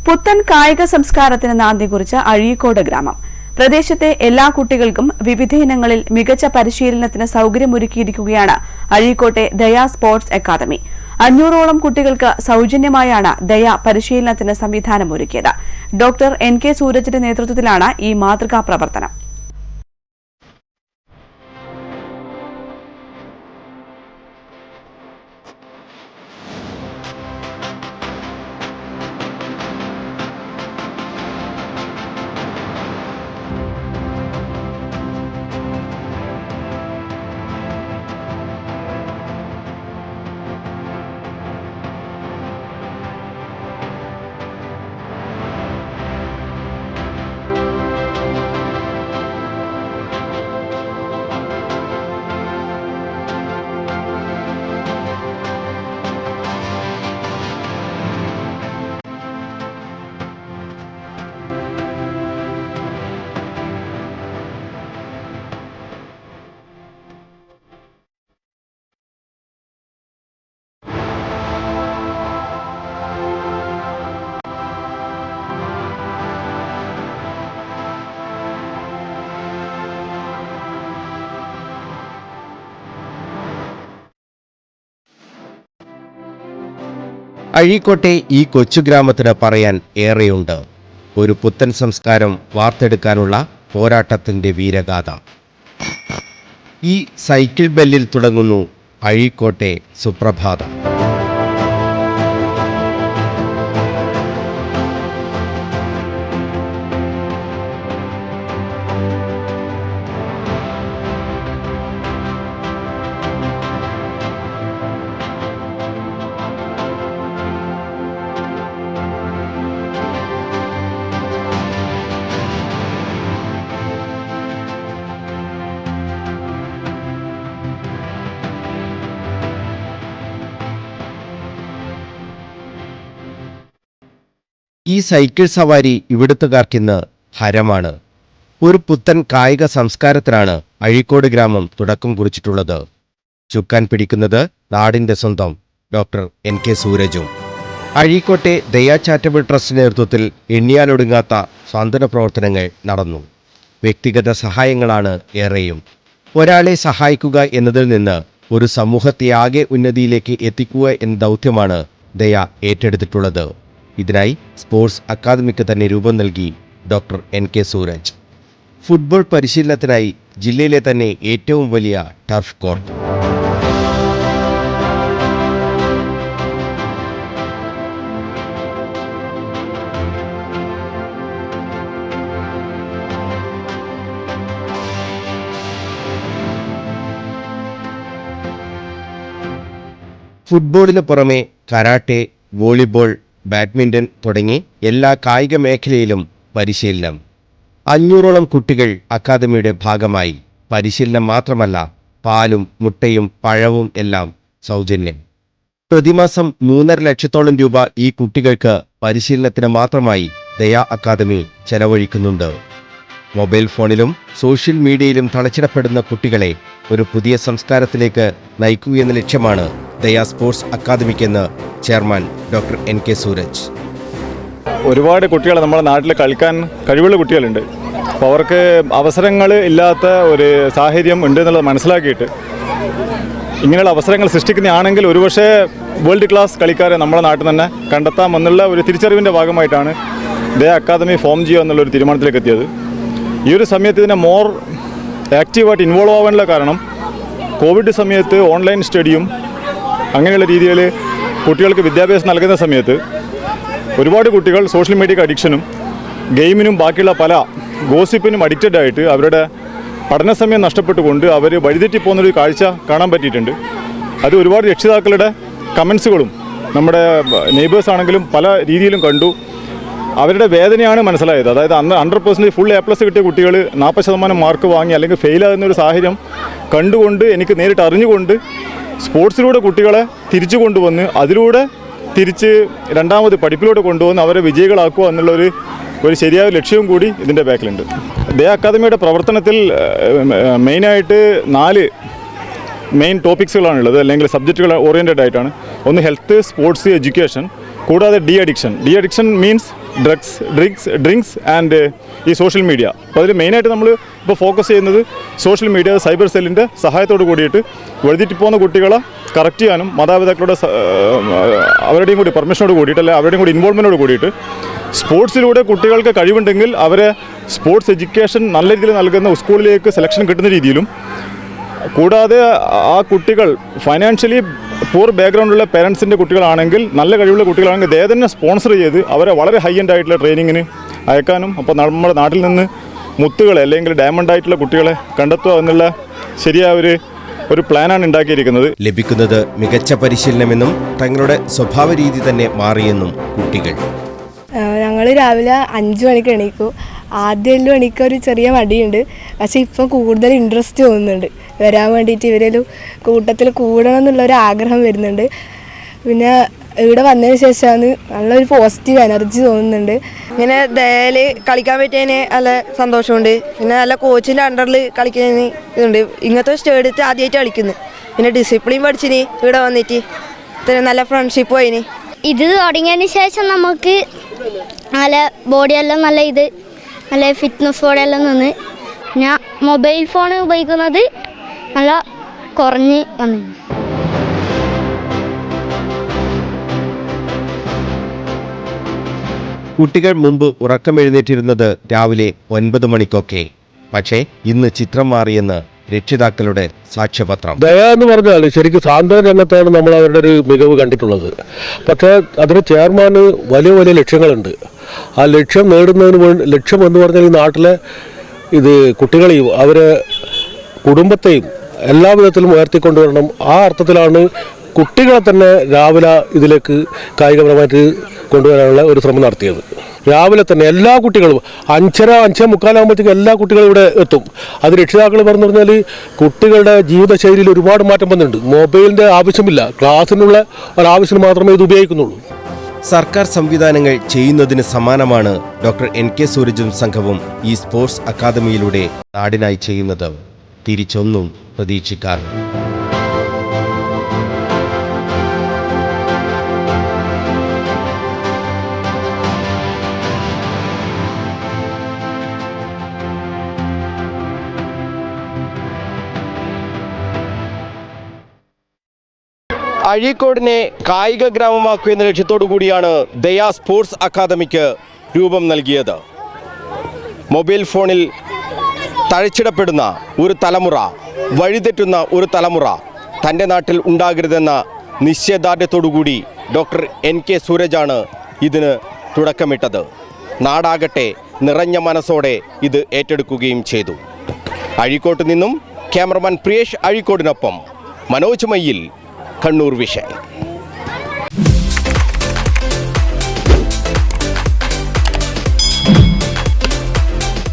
പുത്തൻ കായിക സംസ്കാരത്തിന് നാന്ദി കുറിച്ച അഴീക്കോട് ഗ്രാമം. പ്രദേശത്തെ എല്ലാ കുട്ടികൾക്കും വിവിധ ഇനങ്ങളിൽ മികച്ച പരിശീലനത്തിന് സൌകര്യമൊരുക്കിയിരിക്കുകയാണ് അഴീക്കോട്ടെ ദയ സ്പോർട്സ് അക്കാദമി. 500ഓളം കുട്ടികൾക്ക് സൌജന്യമായാണ് ദയ പരിശീലനത്തിന് സംവിധാനമൊരുക്കിയത്. ഡോക്ടർ NK സൂരജിന്റെ നേതൃത്വത്തിലാണ് ഈ മാതൃകാ പ്രവർത്തനം. അഴീക്കോട്ടെ ഈ കൊച്ചുഗ്രാമത്തിന് പറയാൻ ഏറെയുണ്ട്. ഒരു പുത്തൻ സംസ്കാരം വാർത്തെടുക്കാനുള്ള പോരാട്ടത്തിൻ്റെ വീരഗാഥ. ഈ സൈക്കിൾ ബെല്ലിൽ തുടങ്ങുന്നു അഴീക്കോട്ടെ സുപ്രഭാതം. ഈ സൈക്കിൾ സവാരി ഇവിടുത്തുകാർക്കിന്ന് ഹരമാണ്. ഒരു പുത്തൻ കായിക സംസ്കാരത്തിനാണ് അഴീക്കോട് ഗ്രാമം തുടക്കം കുറിച്ചിട്ടുള്ളത്. ചുക്കാൻ പിടിക്കുന്നത് നാടിൻ്റെ സ്വന്തം ഡോക്ടർ NK സൂരജും. അഴീക്കോട്ടെ ദയ ചാരിറ്റബിൾ ട്രസ്റ്റിന്റെ നേതൃത്വത്തിൽ എണ്ണിയാലൊടുങ്ങാത്ത സാന്ത്വന പ്രവർത്തനങ്ങൾ നടന്നു. വ്യക്തിഗത സഹായങ്ങളാണ് ഏറെയും. ഒരാളെ സഹായിക്കുക എന്നതിൽ നിന്ന് ഒരു സമൂഹത്തെ ആകെ ഉന്നതിയിലേക്ക് എത്തിക്കുക എന്ന ദൗത്യമാണ് ദയ ഏറ്റെടുത്തിട്ടുള്ളത്. ഇതിനായി സ്പോർട്സ് അക്കാദമിക്ക് തന്നെ രൂപം നൽകി ഡോക്ടർ NK സൂരജ്. ഫുട്ബോൾ പരിശീലനത്തിനായി ജില്ലയിലെ തന്നെ ഏറ്റവും വലിയ ടർഫ് കോർട്ട്. ഫുട്ബോളിന് പുറമെ കരാട്ടെ, വോളിബോൾ, ബാഡ്മിൻ്റൺ തുടങ്ങി എല്ലാ കായിക മേഖലയിലും പരിശീലനം. 500ഓളം കുട്ടികൾ അക്കാദമിയുടെ ഭാഗമായി. പരിശീലനം മാത്രമല്ല, പാലും മുട്ടയും പഴവും എല്ലാം സൗജന്യം. പ്രതിമാസം 3.5 ലക്ഷത്തോളം രൂപ ഈ കുട്ടികൾക്ക് പരിശീലനത്തിന് മാത്രമായി ദയ അക്കാദമി ചെലവഴിക്കുന്നുണ്ട്. മൊബൈൽ ഫോണിലും സോഷ്യൽ മീഡിയയിലും തളച്ചിടപ്പെടുന്ന കുട്ടികളെ ഒരു പുതിയ സംസ്കാരത്തിലേക്ക് നയിക്കുകയെന്ന ലക്ഷ്യമാണ് ദയ സ്പോർട്സ് അക്കാദമിക്കെന്ന് ചെയർമാൻ ഡോക്ടർ NK സൂരജ്. ഒരുപാട് കുട്ടികൾ നമ്മുടെ നാട്ടിൽ കളിക്കാൻ കഴിവുള്ള കുട്ടികളുണ്ട്. അപ്പോൾ അവർക്ക് അവസരങ്ങൾ ഇല്ലാത്ത ഒരു സാഹചര്യം ഉണ്ട് എന്നുള്ളത് മനസ്സിലാക്കിയിട്ട് ഇങ്ങനെയുള്ള അവസരങ്ങൾ സൃഷ്ടിക്കുന്നതാണെങ്കിൽ ഒരുപക്ഷെ വേൾഡ് ക്ലാസ് കളിക്കാരെ നമ്മുടെ നാട്ടിൽ തന്നെ കണ്ടെത്താമെന്നുള്ള ഒരു തിരിച്ചറിവിൻ്റെ ഭാഗമായിട്ടാണ് ദയ അക്കാദമി ഫോം ചെയ്യുക എന്നുള്ളൊരു തീരുമാനത്തിലേക്ക് എത്തിയത്. ഈ ഒരു സമയത്ത് ഇതിനെ മോർ ആക്റ്റീവായിട്ട് ഇൻവോൾവ് ആവാനുള്ള കാരണം കോവിഡ് സമയത്ത് ഓൺലൈൻ സ്റ്റഡിയും അങ്ങനെയുള്ള രീതിയിൽ കുട്ടികൾക്ക് വിദ്യാഭ്യാസം നൽകുന്ന സമയത്ത് ഒരുപാട് കുട്ടികൾ സോഷ്യൽ മീഡിയക്ക് അഡിക്ഷനും ഗെയിമിനും ബാക്കിയുള്ള പല ഗോസിപ്പിനും അഡിക്റ്റഡ് ആയിട്ട് അവരുടെ പഠന സമയം നഷ്ടപ്പെട്ടുകൊണ്ട് അവർ വഴിതെറ്റി പോകുന്നൊരു കാഴ്ച കാണാൻ പറ്റിയിട്ടുണ്ട്. അത് ഒരുപാട് രക്ഷിതാക്കളുടെ കമൻസുകളും നമ്മുടെ നെയ്ബേഴ്സ് ആണെങ്കിലും പല രീതിയിലും കണ്ടു. അവരുടെ വേദനയാണ് മനസ്സിലായത്. അതായത് അന്ന് 100% ഫുൾ A+ കിട്ടിയ കുട്ടികൾ 40% മാർക്ക് വാങ്ങി അല്ലെങ്കിൽ ഫെയിലാകുന്ന ഒരു സാഹചര്യം കണ്ടുകൊണ്ട് എനിക്ക് നേരിട്ട് അറിഞ്ഞുകൊണ്ട് സ്പോർട്സിലൂടെ കുട്ടികളെ തിരിച്ചു കൊണ്ടുവന്ന് അതിലൂടെ തിരിച്ച് രണ്ടാമത് പഠിപ്പിലൂടെ കൊണ്ടുവന്ന് അവരെ വിജയികളാക്കുക എന്നുള്ളൊരു ശരിയായ ലക്ഷ്യവും കൂടി ഇതിൻ്റെ ബാക്കിലുണ്ട്. ദയ അക്കാദമിയുടെ പ്രവർത്തനത്തിൽ മെയിനായിട്ട് 4 മെയിൻ ടോപ്പിക്സുകളാണുള്ളത്, അല്ലെങ്കിൽ സബ്ജക്റ്റുകൾ ഓറിയൻറ്റഡ് ആയിട്ടാണ്. ഒന്ന് ഹെൽത്ത്, സ്പോർട്സ്, എഡ്യൂക്കേഷൻ, കൂടാതെ de addiction means drinks and ഈ സോഷ്യൽ മീഡിയ. അപ്പോൾ അതിൽ മെയിനായിട്ട് നമ്മൾ ഇപ്പോൾ ഫോക്കസ് ചെയ്യുന്നത് സോഷ്യൽ മീഡിയ സൈബർ സെല്ലിൻ്റെ സഹായത്തോട് കൂടിയിട്ട് വഴുതിട്ട് പോകുന്ന കുട്ടികളെ കറക്റ്റ് ചെയ്യാനും മാതാപിതാക്കളുടെ അവരുടെയും കൂടി പെർമിഷനോട് കൂടിയിട്ട് അല്ലെ അവരുടെയും കൂടി ഇൻവോൾവ്മെൻറ്റോട് കൂടിയിട്ട് സ്പോർട്സിലൂടെ കുട്ടികൾക്ക് കഴിവുണ്ടെങ്കിൽ അവരെ സ്പോർട്സ് എഡ്യൂക്കേഷൻ നല്ല രീതിയിൽ നൽകുന്ന സ്കൂളിലേക്ക് സെലക്ഷൻ കിട്ടുന്ന രീതിയിലും, കൂടാതെ ആ കുട്ടികൾ ഫൈനാൻഷ്യലി പൂർ ബാക്ക്ഗ്രൗണ്ടുള്ള പേരൻസിൻ്റെ കുട്ടികളാണെങ്കിൽ, നല്ല കഴിവുള്ള കുട്ടികളാണെങ്കിൽ ദേ തന്നെ സ്പോൺസർ ചെയ്ത് അവരെ വളരെ ഹൈ എൻഡ് ആയിട്ടുള്ള ട്രെയിനിങ്ങിന് അയക്കാനും, അപ്പോൾ നമ്മുടെ നാട്ടിൽ നിന്ന് മുത്തുകളെ അല്ലെങ്കിൽ ഡയമണ്ട് ആയിട്ടുള്ള കുട്ടികളെ കണ്ടെത്തുക എന്നുള്ള ശരിയായ ഒരു പ്ലാനാണ് ഉണ്ടാക്കിയിരിക്കുന്നത്. ലഭിക്കുന്നത് മികച്ച പരിശീലനമെന്നും തങ്ങളുടെ സ്വഭാവ രീതി തന്നെ മാറിയെന്നും കുട്ടികൾ. ഞങ്ങൾ രാവിലെ 5 മണിക്ക് എണീക്കും. ആദ്യം 7 മണിക്ക് ഒരു ചെറിയ മടിയുണ്ട്, പക്ഷേ ഇപ്പം കൂടുതൽ ഇൻട്രസ്റ്റ് തോന്നുന്നുണ്ട് വരാൻ വേണ്ടിയിട്ട്. ഇവരൊരു കൂട്ടത്തിൽ കൂടണം എന്നുള്ളൊരു ആഗ്രഹം വരുന്നുണ്ട്. പിന്നെ ഇവിടെ വന്നതിന് ശേഷമാണ് നല്ലൊരു പോസിറ്റീവ് എനർജി തോന്നുന്നുണ്ട്. ഇങ്ങനെ ദയയിൽ കളിക്കാൻ പറ്റിയതിന് നല്ല സന്തോഷമുണ്ട്. പിന്നെ നല്ല കോച്ചിൻ്റെ അണ്ടറിൽ കളിക്കുന്നതിന് ഇതുണ്ട്. ഇങ്ങനത്തെ സ്റ്റേഡിയത്തിൽ ആദ്യമായിട്ട് കളിക്കുന്നു. പിന്നെ ഡിസിപ്ലിൻ പഠിച്ചിന് ഇവിടെ വന്നിട്ട് ഇത്ര നല്ല ഫ്രണ്ട്ഷിപ്പ് പോയിന്. ഇത് തുടങ്ങിയതിന് ശേഷം നമുക്ക് നല്ല ബോഡിയെല്ലാം നല്ല ഫിറ്റ്നസ് ബോഡിയെല്ലാം നിന്ന് ഞാൻ മൊബൈൽ ഫോൺ ഉപയോഗിക്കുന്നത് നല്ല കുറഞ്ഞ് വന്നു. കുട്ടികൾ മുമ്പ് ഉറക്കമെഴുന്നേറ്റിരുന്നത് രാവിലെ 9 മണിക്കൊക്കെ. പക്ഷേ ഇന്ന് ചിത്രം മാറിയെന്ന് രക്ഷിതാക്കളുടെ സാക്ഷ്യപത്രം. ദയ എന്ന് പറഞ്ഞാൽ ശരിക്കും സാന്ത്വന രംഗത്താണ് നമ്മൾ അവരുടെ ഒരു മികവ് കണ്ടിട്ടുള്ളത്. പക്ഷേ അതിന് ചെയർമാന് വലിയ വലിയ ലക്ഷ്യങ്ങളുണ്ട്. ആ ലക്ഷ്യം ലക്ഷ്യം എന്ന് പറഞ്ഞാൽ ഈ നാട്ടിലെ ഇത് കുട്ടികളെയും അവരെ കുടുംബത്തെയും എല്ലാ വിധത്തിലും ഉയർത്തിക്കൊണ്ടുവരണം. ആ അർത്ഥത്തിലാണ് കുട്ടികളെ തന്നെ രാവിലെ ഇതിലേക്ക് കായികപരമായിട്ട് കൊണ്ടുവരാനുള്ള ഒരു ശ്രമം നടത്തിയത്. രാവിലെ തന്നെ എല്ലാ കുട്ടികളും 5:45 എല്ലാ കുട്ടികളും ഇവിടെ എത്തും. അത് രക്ഷിതാക്കൾ പറഞ്ഞു പറഞ്ഞാൽ കുട്ടികളുടെ ജീവിതശൈലിയിൽ ഒരുപാട് മാറ്റം വന്നിട്ടുണ്ട്. മൊബൈലിൻ്റെ ആവശ്യമില്ല, ക്ലാസ്സിനുള്ള ഒരാവശ്യത്തിന് മാത്രമേ ഇത് ഉപയോഗിക്കുന്നുള്ളൂ. സർക്കാർ സംവിധാനങ്ങൾ ചെയ്യുന്നതിന് സമാനമാണ് ഡോക്ടർ NK സൂരജും സംഘവും ഈ സ്പോർട്സ് അക്കാദമിയിലൂടെ നാടിനായി ചെയ്യുന്നത്. തിരിച്ചൊന്നും പ്രതീക്ഷിക്കാറ്. അഴീക്കോടിനെ കായിക ഗ്രാമമാക്കുക എന്ന ലക്ഷ്യത്തോടു കൂടിയാണ് ദയ സ്പോർട്സ് അക്കാദമിക്ക് രൂപം നൽകിയത്. മൊബൈൽ ഫോണിൽ തഴച്ചിടപ്പെടുന്ന ഒരു തലമുറ, വഴിതെറ്റുന്ന ഒരു തലമുറ തൻ്റെ നാട്ടിൽ ഉണ്ടാകരുതെന്ന നിശ്ചയദാർഢ്യത്തോടുകൂടി ഡോക്ടർ NK സൂരജാണ് ഇതിന് തുടക്കമിട്ടത്. നാടാകട്ടെ നിറഞ്ഞ മനസ്സോടെ ഇത് ഏറ്റെടുക്കുകയും ചെയ്തു. അഴീക്കോട്ട് നിന്നും ക്യാമറമാൻ പ്രിയേഷ് അഴീക്കോടിനൊപ്പം മനോജ് മയ്യിൽ, കണ്ണൂർ വിഷൻ.